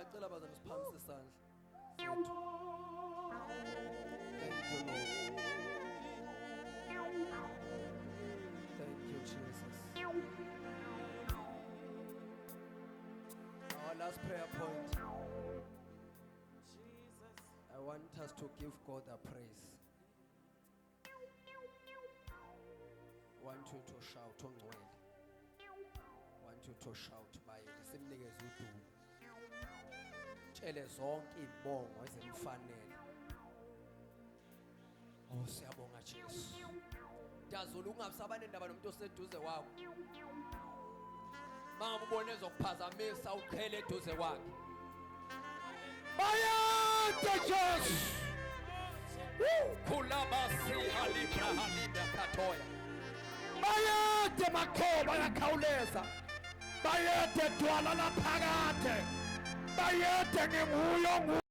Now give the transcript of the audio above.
ngiyacela bazana siphamise isandla. Thank you, Jesus. Our last prayer point. I want us to give God a praise. I want you to shout, Ongcwele. I want you to shout, Bayeli simnikeze udumo. Tshele zonke izibongo ezimfanele. Oh siyabonga Jesu. Dazulu ungabisabane ndaba nomuntu oseduze wakho. Mama ubone ezokuphazamisa uqhele eduze kwakhe. Bayade Jesu. Kulabasi halibra katoya. Bayade makhoba yakhawuleza. Bayade dwala laphakade. Bayade nginguyo